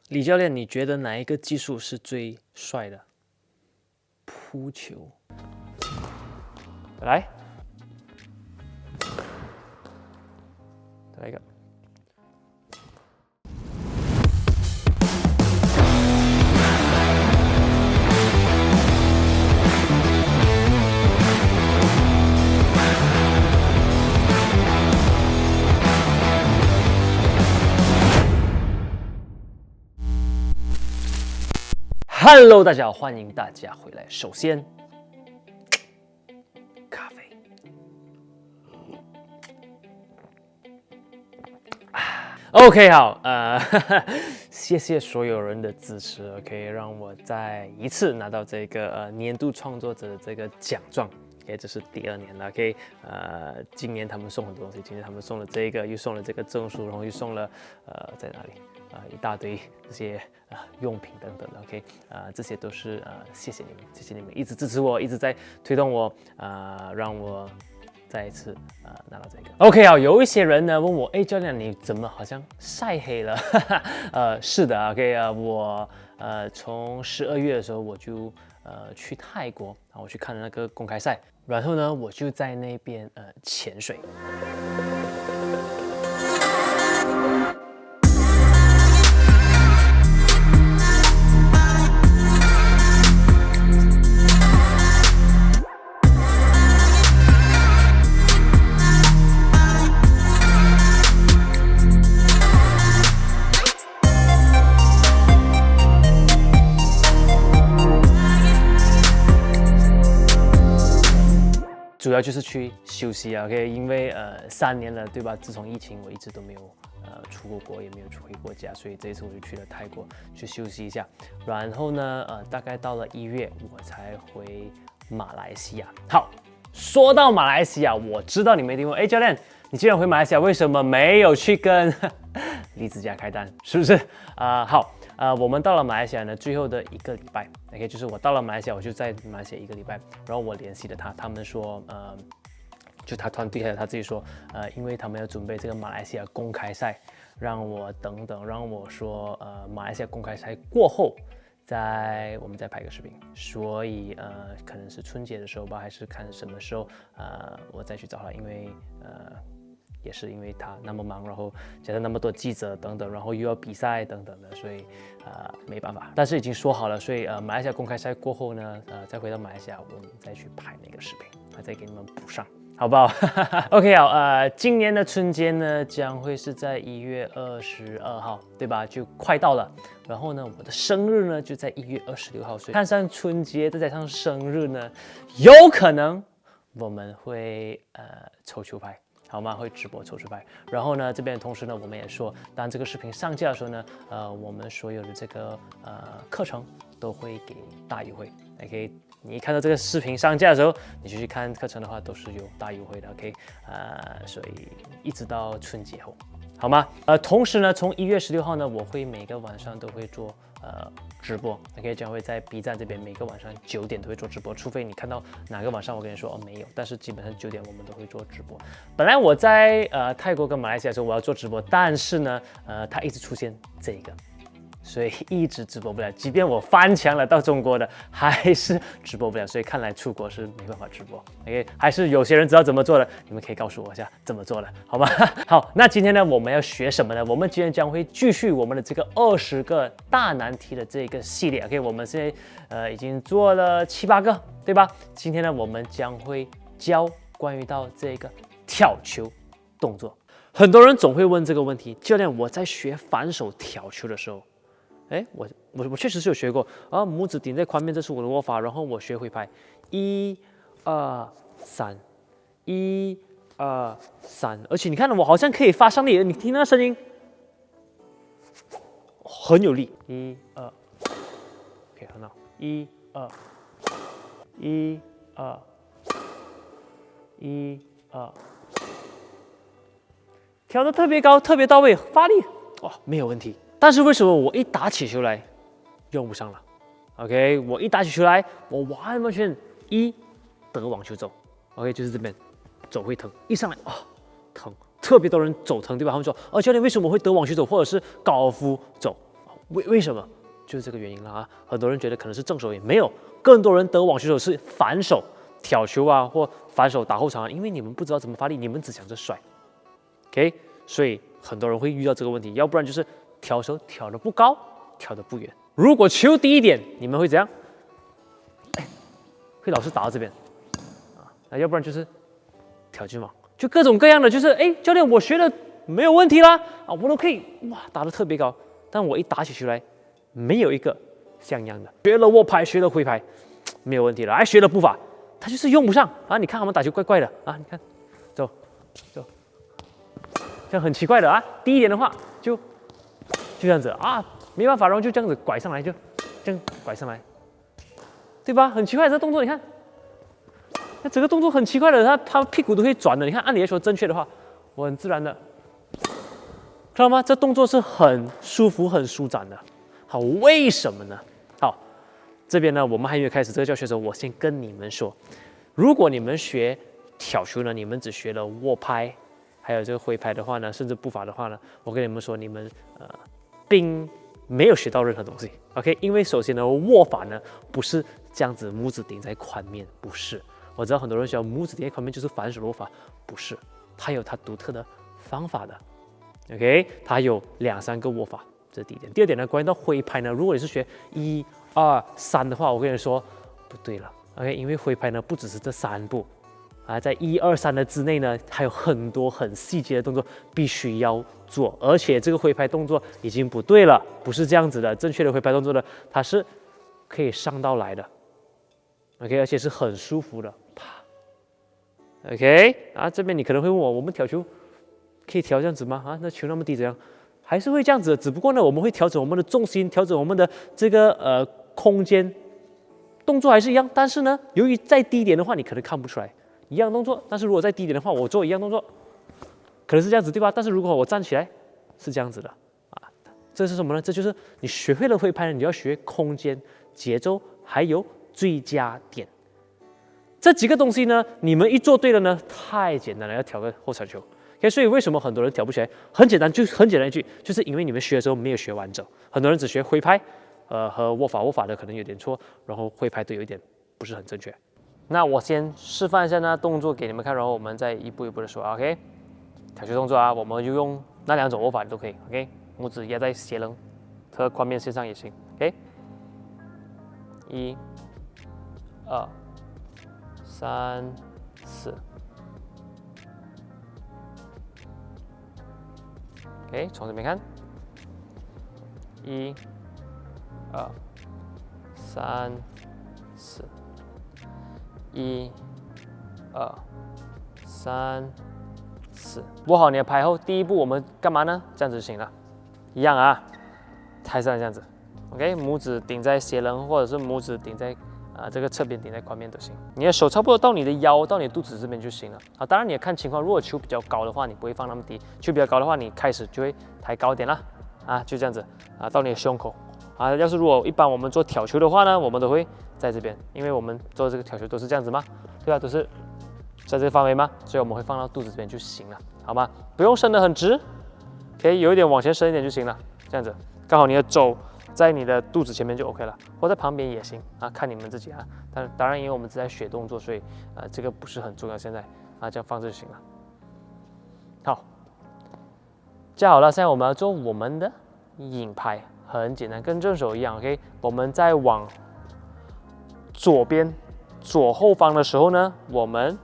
李教练，你觉得哪一个技术是最帅的？扑球。来，再来一个。Hello， 大家好，欢迎大家回来。首先，咖啡。OK， 好，谢谢所有人的支持 ，OK， 让我再一次拿到这个年度创作者的这个奖状。OK， 这是第2年了 ，OK， 今年他们送很多东西，今年他们送了这个，又送了这个证书，然后又送了在哪里？一大堆这些用品等等的 ，OK， 这些都是谢谢你们，谢谢你们一直支持我，一直在推动我，让我再一次拿到这个。OK， 好，有一些人呢问我，哎，教练你怎么好像晒黑了？是的 ，OK， 我从12月的时候我就去泰国，然后我去看了那个公开赛，然后呢我就在那边潜水。主要就是去休息啊 ，OK， 因为3年了，对吧？自从疫情，我一直都没有出过国，也没有回过家，所以这一次我就去了泰国去休息一下。然后呢，大概到了1月，我才回马来西亚。好，说到马来西亚，我知道你们一定问，哎，教练，你既然回马来西亚，为什么没有去跟李子嘉开单？是不是？好。我们到了马来西亚呢，最后的1个礼拜 ，OK， 就是我到了马来西亚，我就在马来西亚1个礼拜，然后我联系了他，他们说，就他团队还有他自己说，因为他们要准备这个马来西亚公开赛，让我等等，让我说，马来西亚公开赛过后，我们再拍个视频，所以可能是春节的时候吧，还是看什么时候，我再去找他，因为也是因为他那么忙，然后加上那么多记者等等，然后又要比赛等等的，所以没办法。但是已经说好了，所以马来西亚公开赛过后呢，再回到马来西亚，我们再去拍那个视频，再给你们补上，好不好？OK， 好，今年的春节呢将会是在1月22号，对吧？就快到了。然后呢，我的生日呢就在1月26号，所以看上春节再加上生日呢，有可能我们会抽球拍。好吗？会直播抽出牌。然后呢，这边同时呢，我们也说，当这个视频上架的时候呢，我们所有的这个课程都会给大优惠。OK， 你一看到这个视频上架的时候，你就去看课程的话，都是有大优惠的。OK， 所以一直到春节后，好吗？同时呢，从1月16号呢，我会每个晚上都会做直播 ，OK， 将会在 B 站这边每个晚上9点都会做直播，除非你看到哪个晚上我跟你说没有，但是基本上9点我们都会做直播。本来我在泰国跟马来西亚的时候我要做直播，但是呢，它一直出现这个。所以一直直播不了，即便我翻墙了到中国的，还是直播不了。所以看来出国是没办法直播。OK， 还是有些人知道怎么做的，你们可以告诉我一下怎么做的，好吗？好，那今天呢，我们要学什么呢？我们今天将会继续我们的这个20个大难题的这个系列。OK， 我们现在已经做了7、8个，对吧？今天呢，我们将会教关于到这个挑球动作。很多人总会问这个问题，教练，我在学反手挑球的时候。哎，我确实是有学过啊，拇指顶在宽面，这是我的握法，然后我学回拍，1、2、3， 1、2、3，而且你看我好像可以发上力，你听那声音，很有力，1、2 ，OK， 很好，1、2、1、2、1、2，挑得特别高，特别到位，发力，哇，没有问题。但是为什么我一打起球来用不上了 ？OK， 我一打起球来，我完全得网球走 ，OK， 就是这边走会疼，一上来疼，特别多人走疼，对吧？他们说，教练为什么我会得网球走或者是高尔夫走？为什么？就是这个原因了啊！很多人觉得可能是正手，也没有，更多人得网球手是反手挑球啊，或反手打后场啊，因为你们不知道怎么发力，你们只想着甩 ，OK？ 所以很多人会遇到这个问题，要不然就是挑手挑得不高，挑得不远。如果球低一点，你们会怎样？会老是打到这边啊，那要不然就是挑进网，就各种各样的，就是教练我学的没有问题啦啊，我都可以哇打得特别高，但我一打起球来，没有一个像样的。学了握拍，学了挥拍，没有问题了，学了步伐，他就是用不上啊！你看他们打球怪怪的啊，你看，走，这样很奇怪的啊。低一点的话就这样子啊，没办法，然后就这样子拐上来，就这样拐上来。对吧？很奇怪，这个动作你看，那整个动作很奇怪的，他屁股都会转的。你看，按理来说正确的话，我很自然的，看到吗？这动作是很舒服、很舒展的。好，为什么呢？好，这边呢，我们还没有开始这个教学的时候，我先跟你们说，如果你们学挑球呢，你们只学了握拍，还有这个挥拍的话呢，甚至步伐的话呢，我跟你们说，你们并没有学到任何东西 ，OK？ 因为首先呢，握法呢不是这样子，拇指顶在髋面，不是。我知道很多人想拇指顶在髋面就是反手握法，不是，它有它独特的方法的 ，OK？ 它有2、3个握法，这是第一点。第二点呢，关于到挥拍呢，如果你是学1、2、3的话，我跟你说不对了 ，OK？ 因为挥拍呢不只是这3步。在1、2、3的之内呢，还有很多很细节的动作必须要做，而且这个挥拍动作已经不对了，不是这样子的。正确的挥拍动作呢，它是可以上到来的 ，OK， 而且是很舒服的，啪 ，OK， 这边你可能会问我，我们挑球可以调这样子吗？那球那么低怎样？还是会这样子的，只不过呢，我们会调整我们的重心，调整我们的这个空间，动作还是一样，但是呢，由于再低一点的话，你可能看不出来。一样动作，但是如果再低一点的话，我做一样动作，可能是这样子，对吧？但是如果我站起来是这样子的啊，这是什么呢？这就是你学会了挥拍，你就要学空间、节奏，还有最佳点。这几个东西呢，你们一做对了呢，太简单了，要挑个后场球。OK， 所以为什么很多人挑不起来？很简单，就很简单一句，就是因为你们学的时候没有学完整。很多人只学挥拍，和握法的可能有点错，然后挥拍都有一点不是很正确。那我先示范一下那动作给你们看，然后我们再一步一步的说 ，OK？ 挑球动作啊，我们就用那2种握法都可以 ，OK？ 拇指压在斜棱和髋面线上也行 ，OK？ 1、2、3、4 ，OK？ 从这边看，1、2、3、4。1、2、3、4，握好你的拍后，第一步我们干嘛呢？这样子就行了，一样啊，还是这样子 ，OK？ 拇指顶在斜棱，或者是拇指顶在这个侧边顶在髋面都行。你的手差不多到你的腰，到你的肚子这边就行了啊。当然你要看情况，如果球比较高的话，你不会放那么低；球比较高的话，你开始就会抬高一点啦，就这样子啊，到你的胸口啊。要是如果一般我们做挑球的话呢，我们都会在这边，因为我们做这个挑球都是这样子嘛，对吧？都是在这个范围嘛，所以我们会放到肚子这边就行了，好吗？不用伸得很直，可以有一点往前伸一点就行了，这样子刚好你的肘在你的肚子前面就 OK 了，或在旁边也行啊，看你们自己啊。当然，因为我们是在学动作，所以这个不是很重要。现在这样放着就行了。好，架好了，现在我们要做我们的引拍，很简单，跟正手一样 ，OK？ 我们在往左边左后方的时候呢，我们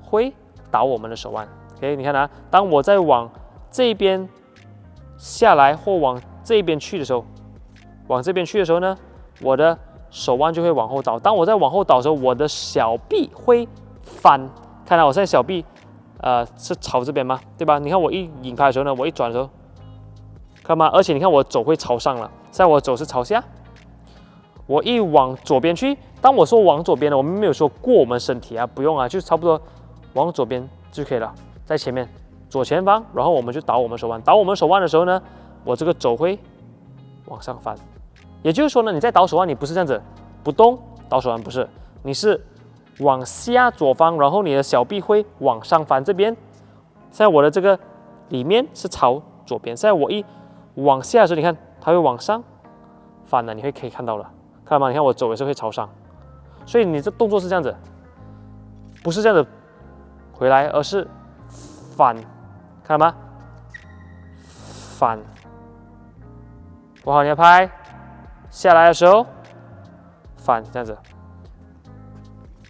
会倒我们的手腕 ，OK？ 你看啊，当我在往这边下来或往这边去的时候，呢，我的手腕就会往后倒。当我在往后倒的时候，我的小臂会翻。看到我现在小臂是朝这边吗？对吧？你看我一引拍的时候呢，我一转的时候，看吗？而且你看我肘会朝上了，现在我肘是朝下。我一往左边去，当我说往左边呢，我们没有说过我们身体啊，不用啊，就差不多往左边就可以了，在前面左前方，然后我们就倒我们手腕。倒我们手腕的时候呢，我这个肘会往上翻。也就是说呢，你在倒手腕，你不是这样子不动倒手腕，不是，你是往下左方，然后你的小臂会往上翻。这边现在我的这个里面是朝左边，现在我一往下的时候，你看它会往上翻的，你可以看到了，看到吗？你看我走也是会朝上，所以你这动作是这样子，不是这样子回来，而是翻，看到吗？翻，握好你的拍，下来的时候翻，这样子。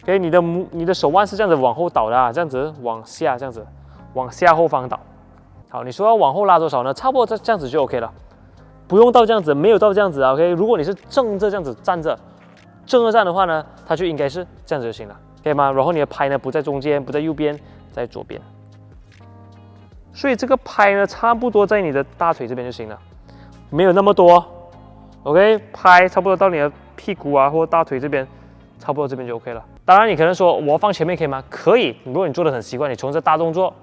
OK， 你的手腕是这样子往后倒的啊，这样子往下，这样子往下后方倒。好，你说要往后拉多少呢？差不多这样子就 OK 了，不用到这样子，没有到这样子啊。OK， 如果你是正着这样子站着，正着站的话呢，它就应该是这样子就行了，可以吗？然后你的拍呢不在中间，不在右边，在左边。所以这个拍呢，差不多在你的大腿这边就行了，没有那么多。OK， 拍差不多到你的屁股啊或大腿这边，差不多这边就 OK 了。当然，你可能说我放前面可以吗？可以。如果你做的很习惯，你从这大动作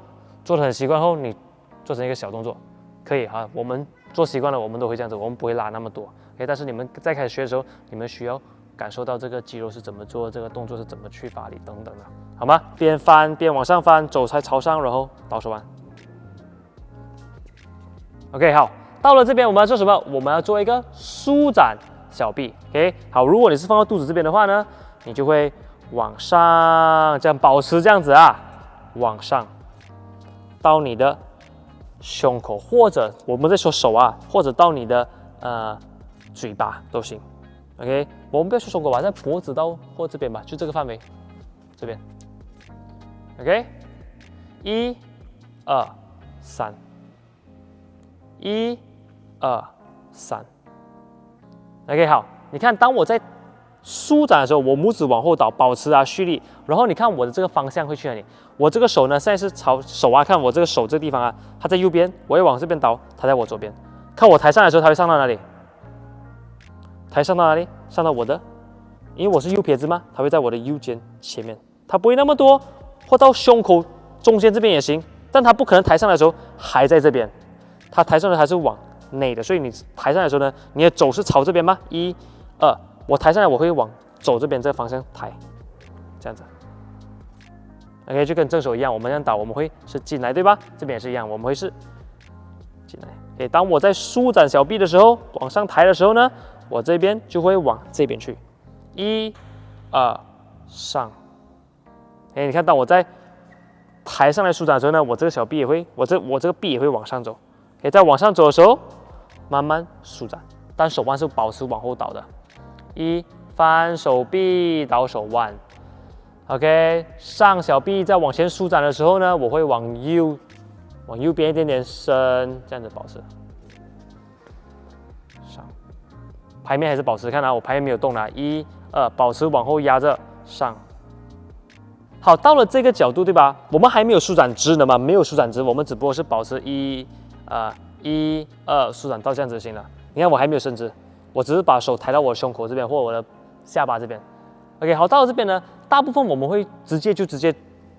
做的很习惯后，你做成一个小动作，可以啊。我们做习惯了，我们都会这样子，我们不会拉那么多。OK， 但是你们在开始学的时候，你们需要感受到这个肌肉是怎么做，这个动作是怎么去发力等等的，好吗？边翻边往上翻，肘才朝上，然后倒手腕。OK， 好，到了这边我们要做什么？我们要做一个舒展小臂。OK， 好，如果你是放到肚子这边的话呢，你就会往上，这样保持这样子啊，往上到你的胸口，或者我们在说手啊，或者到你的嘴巴都行。OK， 我们不要说胸口吧，在脖子到或这边吧，就这个范围，这边。OK， 1、2、3。1、2、3。OK， 好，你看，当我在舒展的时候，我拇指往后倒，保持啊蓄力，然后你看我的这个方向会去哪里？我这个手呢，现在是朝手啊，看我这个手这个地方啊，它在右边，我会往这边倒，它在我左边。看我抬上来的时候，它会上到哪里？抬上到哪里？上到我的，因为我是右撇子嘛，它会在我的右肩前面，它不会那么多，或到胸口中间这边也行，但它不可能抬上来的时候还在这边。它抬上来还是往内的，所以你抬上来的时候呢，你的肘是朝这边吗？1、2，我抬上来我会往走这边这个方向抬，这样子。OK， 就跟正手一样，我们这样倒，我们会是进来，对吧？这边也是一样，我们会是进来。OK， 当我在舒展小臂的时候，往上抬的时候呢，我这边就会往这边去。1、2，上。哎，你看，当我在抬上来舒展的时候呢，我这个小臂也会，我这个臂也会往上走。OK， 在往上走的时候，慢慢舒展，但手腕是保持往后倒的。1，翻手臂，倒手腕。OK， 上小臂在往前舒展的时候呢，我会往右边一点点伸，这样子保持。上，拍面还是保持，看啊，我拍面没有动啦。1、2，保持往后压着上。好，到了这个角度，对吧？我们还没有舒展直的嘛，没有舒展直，我们只不过是保持1、2舒展到这样子就行了。你看我还没有伸直，我只是把手抬到我的胸口这边或我的下巴这边。OK， 好，到了这边呢，大部分我们会直接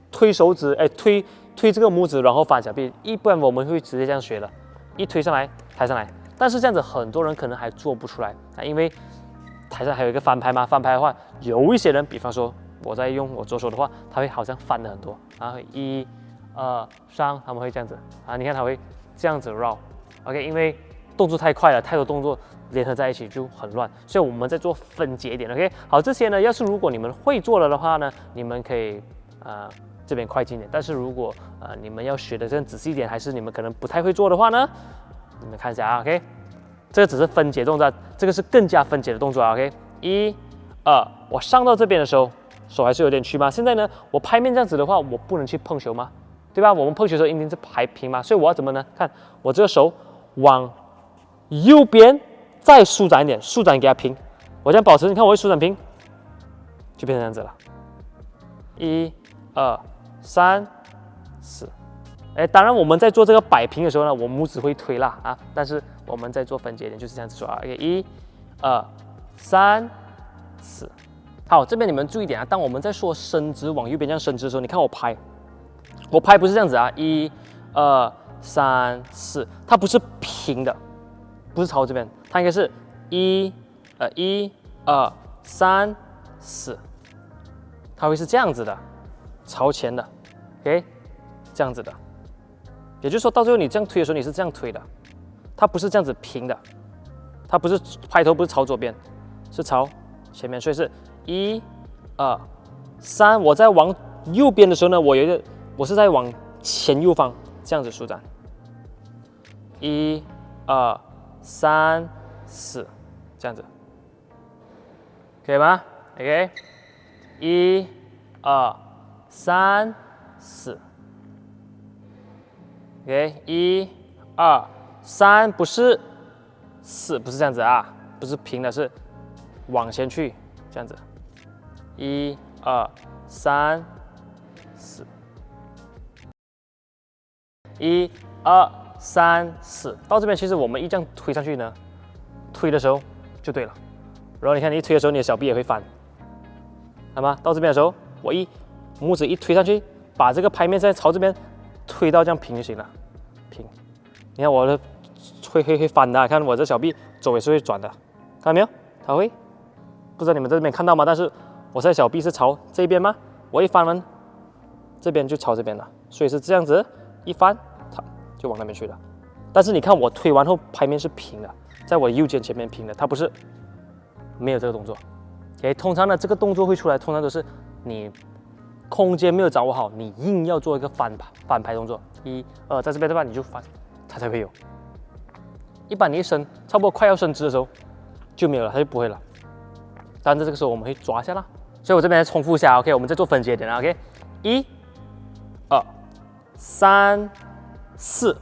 推手指，推这个拇指，然后翻小臂。一般我们会直接这样学的，一推上来，抬上来。但是这样子很多人可能还做不出来啊，因为台上还有一个翻拍嘛，翻拍的话，有一些人，比方说我在用我左手的话，他会好像翻了很多，然后1、2上，他们会这样子啊，你看他会这样子绕 ，OK， 因为动作太快了，太多动作联合在一起就很乱，所以我们在做分解一点 ，OK， 好，这些呢，要是如果你们会做了的话呢，你们可以这边快进点，但是如果你们要学的更仔细一点，还是你们可能不太会做的话呢，你们看一下啊 ，OK， 这个只是分解动作，这个是更加分解的动作啊 ，OK， 1、2，我上到这边的时候，手还是有点屈嘛，现在呢，我拍面这样子的话，我不能去碰球吗？对吧？我们碰球的时候一定是拍平嘛，所以我要怎么呢？看我这个手往右边再舒展一点，舒展给它平，我这样保持，你看我会舒展平，就变成这样子了。1、2、3、4，当然我们在做这个摆平的时候呢，我拇指会推啦啊，但是我们在做分解一点就是这样子说啊。OK， 1、2、3、4。好，这边你们注意点啊，当我们在说伸直往右边这样伸直的时候，你看我拍不是这样子啊，1、2、3、4，它不是平的，不是朝这边，它应该是1、2、3、4，它会是这样子的，朝前的 ，OK， 这样子的，也就是说到最后你这样推的时候，你是这样推的，它不是这样子平的，它不是拍头不是朝左边，是朝前面，所以是1、2、3。我在往右边的时候呢，我是在往前右方这样子舒展。1、2、3、4，这样子，可以吗 ？OK， 1、2、3、4。OK， 1、2、3，不是4，不是这样子啊，不是平的，是往前去这样子。1、2、3、4。1、2、3、4，到这边其实我们一这样推上去呢，推的时候就对了。然后你看你一推的时候，你的小臂也会翻，好吗？到这边的时候，我拇指一推上去，把这个拍面再朝这边推到这样平就行了，平。你看我的会翻的，看我这小臂周围是会转的，看到没有？它会，不知道你们在这边看到吗？但是我在小臂是朝这边吗？我一翻完，这边就朝这边了，所以是这样子，一翻它就往那边去了。但是你看我推完后拍面是平的，在我右肩前面平的，它不是没有这个动作。OK， 通常呢这个动作会出来，通常都是你空间没有掌握好，你硬要做一个翻拍动作。1、2，在这边对吧？你就翻，它才会有。一般你一伸，差不多快要伸直的时候就没有了，它就不会了。但是这个时候我们会抓一下啦。所以我这边再重复一下 ，OK， 我们再做分解点啦 ，OK， 1、2、3、4，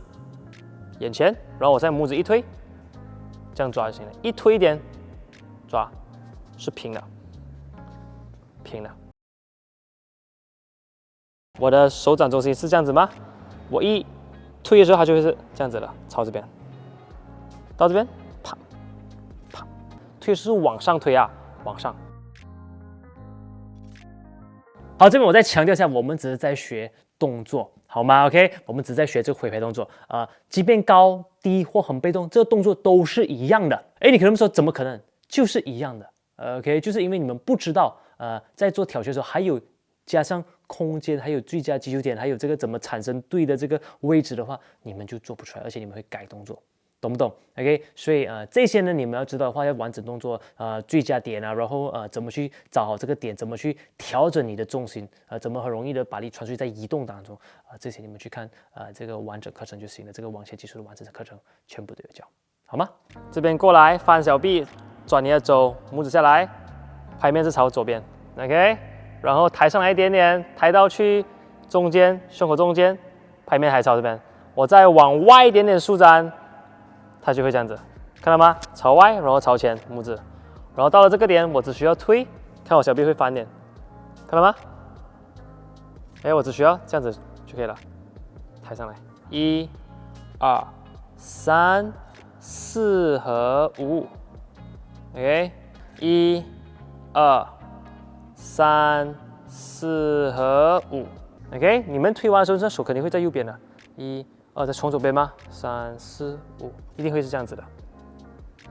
眼前，然后我再拇指一推，这样抓就行了。一推一点，抓，是平的，平的。我的手掌中心是这样子吗？我一推的时候，它就会是这样子的，朝这边。到这边，啪，啪，推是往上推啊，往上。好，这边我再强调一下，我们只是在学动作，好吗 ？OK， 我们只是在学这个回拍动作即便高低或横背动，这个动作都是一样的。哎，你可能说怎么可能？就是一样的。OK， 就是因为你们不知道在做挑学的时候还有加上空间，还有最佳击球点，还有这个怎么产生对的这个位置的话，你们就做不出来，而且你们会改动作。懂不懂 ？OK， 所以这些呢，你们要知道的话，要完整动作最佳点啊，然后怎么去找好这个点，怎么去调整你的重心怎么很容易的把力传出去在移动当中这些你们去看这个完整课程就行了，这个网前技术的完整课程全部都有教，好吗？这边过来翻小臂，转你的肘，拇指下来，拍面是朝左边 ，OK， 然后抬上来一点点，抬到去中间胸口中间，拍面还朝这边，我再往外一点点舒展。它就会这样子，看到吗？朝外，然后朝前，拇指，然后到了这个点，我只需要推，看我小臂会翻点，看到吗？哎，我只需要这样子就可以了，抬上来，1、2、3、4和5 ，OK， 1、2、3、4和5 ，OK， 你们推完的时候，这手肯定会在右边的，1、2，再从左边吗？3、4、5，一定会是这样子的。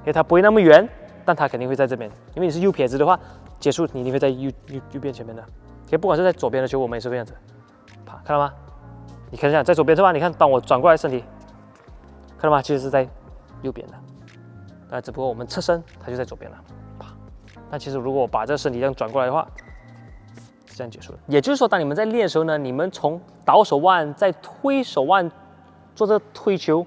因为它不会那么圆，但它肯定会在这边。因为你是右撇子的话，结束你一定会在右边前面的。OK，不管是在左边的球，我们也是这样子。啪，看到吗？你看一下，在左边对吧？你看，当我转过来身体，看到吗？其实是在右边的。只不过我们侧身，它就在左边了。啪，但其实如果我把这个身体这样转过来的话，是这样结束的。也就是说，当你们在练的时候呢，你们从倒手腕再推手腕。做这个推球，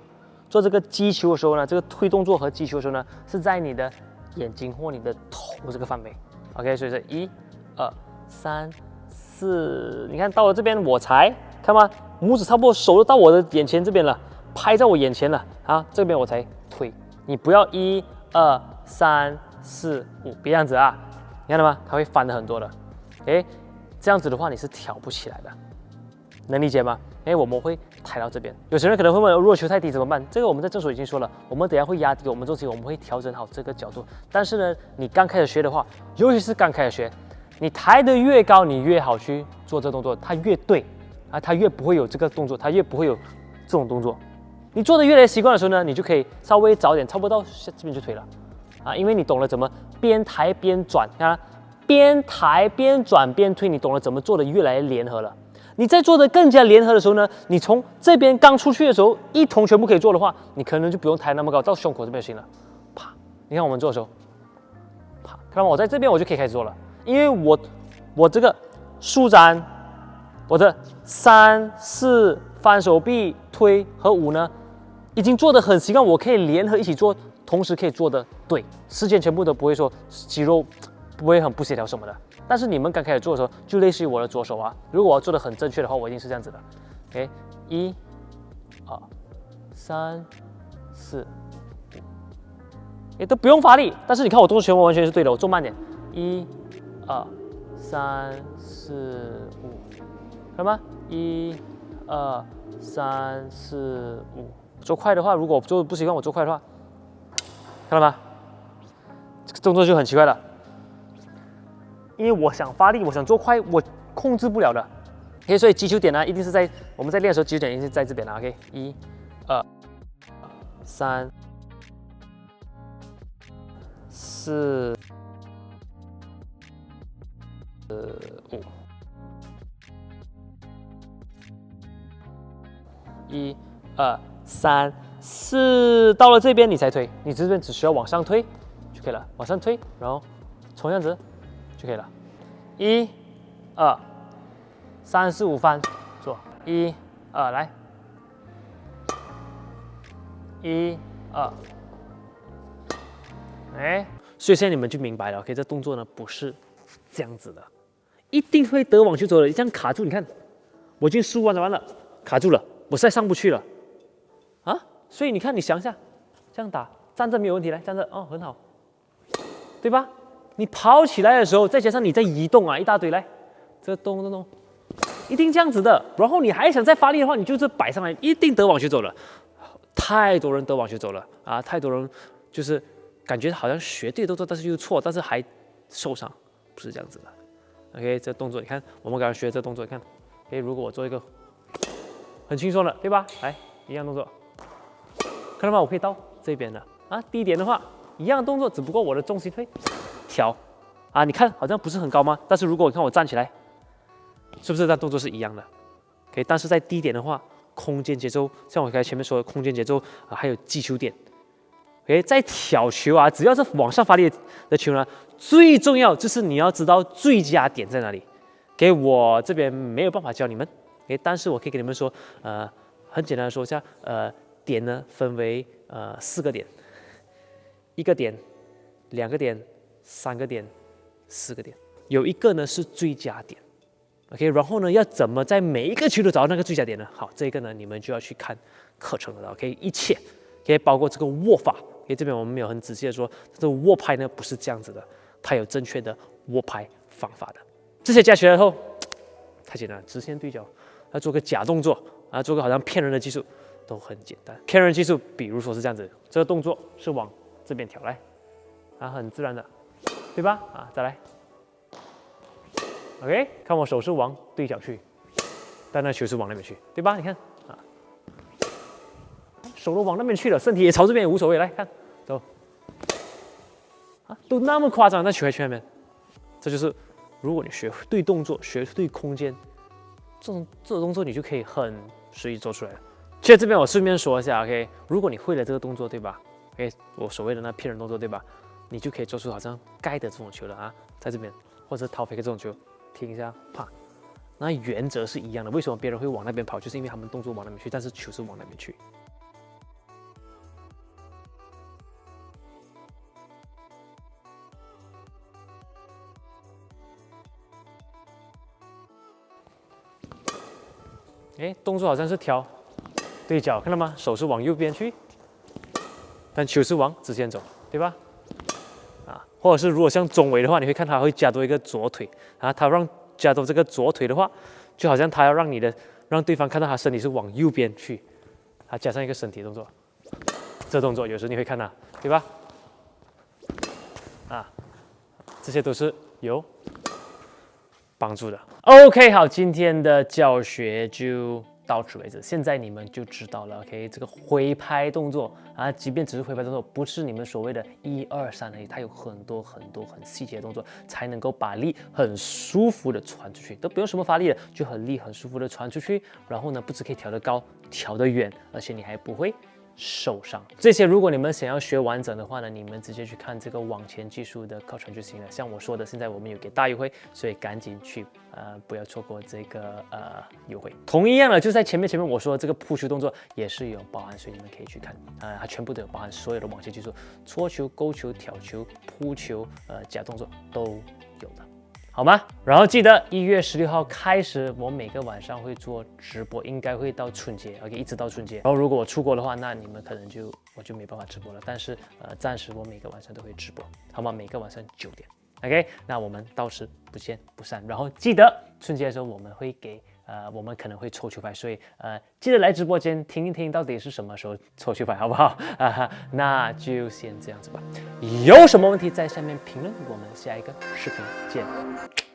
做这个击球的时候呢，这个推动作和击球的时候呢，是在你的眼睛或你的头这个范围。OK， 所以是1、2、3、4，你看到了这边我才看吗？拇指差不多手都到我的眼前这边了，拍在我眼前了啊，这边我才推。你不要1、2、3、4、5，别这样子啊，你看到吗？它会翻的很多的。哎，这样子的话你是挑不起来的，能理解吗？哎，我们会抬到这边。有些人可能会问，如果球太低怎么办？这个我们在正手已经说了，我们等下会压低我们重心，我们会调整好这个角度。但是呢，你刚开始学的话，尤其是刚开始学，你抬得越高，你越好去做这个动作，它越对啊，它越不会有这个动作，它越不会有这种动作。你做的越来越习惯的时候呢，你就可以稍微早点，差不多到这边就推了啊，因为你懂了怎么边抬边转啊，边抬边转边推，你懂了怎么做的越来越联合了。你在做的更加联合的时候呢，你从这边刚出去的时候，一同全部可以做的话，你可能就不用抬那么高，到胸口这边就行了，啪，你看我们做的时候，啪，看到吗？我在这边我就可以开始做了，因为我这个舒展，我的3、4翻手臂推和5呢，已经做得很习惯，我可以联合一起做，同时可以做的对，时间全部都不会说肌肉不会很不协调什么的。但是你们刚开始做的时候，就类似于我的左手啊，如果我要做的很正确的话，我一定是这样子的。OK， 1、2、3、4、5，都不用发力，但是你看我动作全部完全是对的，我做慢点，1、2、3、4、5，看到吗？1、2、3、4、5。做快的话，如果我做不习惯，我做快的话，看到吗？这个动作就很奇怪了，因为我想发力，我想做快，我控制不了的。OK， 所以击球点呢，一定是在我们在练的时候，击球点一定是在这边的。OK， 1、2、3、4、5。1、2、3、4，到了这边你才推，你这边只需要往上推就可以了，往上推，然后从这样子就可以了。1、2、3、4、5翻，做1、2，来，1、2，哎，所以现在你们就明白了 ，OK， 这动作呢不是这样子的，一定会得网球肘的，这样卡住，你看，我已经输完了，卡住了，我实在上不去了，啊，所以你看，你想一下，这样打，站着没有问题，来站着，哦，很好，对吧？你跑起来的时候，再加上你在移动啊，一大堆，来，这动，一定这样子的。然后你还想再发力的话，你就是摆上来，一定得网球肘了。太多人得网球肘了啊！太多人就是感觉好像学对动作，但是又错，但是还受伤，不是这样子的。OK， 这动作你看，我们刚刚学这动作，你看，OK， 如果我做一个很轻松的，对吧？来，一样动作，看到吗？我可以到这边的啊。低点的话，一样动作，只不过我的重心会调啊。你看好像不是很高吗？但是如果你看我站起来，是不是这动作是一样的 ？OK， 但是在低点的话，空间节奏，像我刚才前面说的空间节奏啊，还有击球点。OK， 在挑球啊，只要是往上发力的球呢，最重要就是你要知道最佳点在哪里。给我这边没有办法教你们，但是我可以给你们说，很简单的说一下，点呢分为4个点，1个点、2个点、3个点、4个点，有一个呢是最佳点。OK， 然后呢，要怎么在每一个球都找到那个最佳点呢？好，这个呢，你们就要去看课程了。OK， 一切可以包括这个握法。OK， 这边我们没有很仔细的说，这个握拍呢不是这样子的，它有正确的握拍方法的。这些加起来后，太简单了，直线对角，要做个假动作啊，做个好像骗人的技术，都很简单。骗人技术，比如说是这样子，这个动作是往这边调来，啊，很自然的，对吧？啊，再来。OK， 看我手是往对角去，但那球是往那边去，对吧？你看啊，手都往那边去了，身体也朝这边也无所谓。来看，走啊，都那么夸张，那球还去那边，这就是如果你学对动作，学对空间，这种动作你就可以很随意做出来了。其实这边我顺便说一下 ，OK， 如果你会了这个动作，对吧 ？OK， 我所谓的那骗人动作，对吧？你就可以做出好像盖的这种球了啊，在这边或者掏飞的这种球。停一下，啪，那原则是一样的。为什么别人会往那边跑？就是因为他们动作往那边去，但是球是往那边去。哎，动作好像是调对角，看到吗？手是往右边去，但球是往直线走，对吧？啊，或者是如果像中围的话，你会看他会加多一个左腿啊，他让加多这个左腿的话，就好像他要让对方看到他身体是往右边去，他加上一个身体动作，这动作有时你会看到，对吧？啊，这些都是有帮助的。OK， 好，今天的教学就到此为止。现在你们就知道了 ，OK， 这个挥拍动作啊，即便只是挥拍动作，不是你们所谓的1、2、3而已，它有很多很细节的动作，才能够把力很舒服的传出去，都不用什么发力了，就很舒服的传出去。然后呢，不只可以调得高、调得远，而且你还不会受伤。这些如果你们想要学完整的话呢，你们直接去看这个往前技术的课程就行了。像我说的，现在我们有给大优惠，所以赶紧去不要错过这个优惠。同一样的，就在前面我说的这个扑球动作也是有包含，所以你们可以去看它全部都有包含所有的往前技术，搓球、勾球、挑球、扑球假动作都有的。好吗？然后记得1月16号开始，我每个晚上会做直播，应该会到春节 ，OK， 一直到春节。然后如果我出国的话，那你们可能我就没办法直播了。但是暂时我每个晚上都会直播，好吗？每个晚上9点 ，OK， 那我们到时不见不散。然后记得春节的时候我们会给我们可能会抽球拍，所以记得来直播间听一听到底是什么时候抽球拍，好不好？那就先这样子吧。有什么问题在下面评论，我们下一个视频见。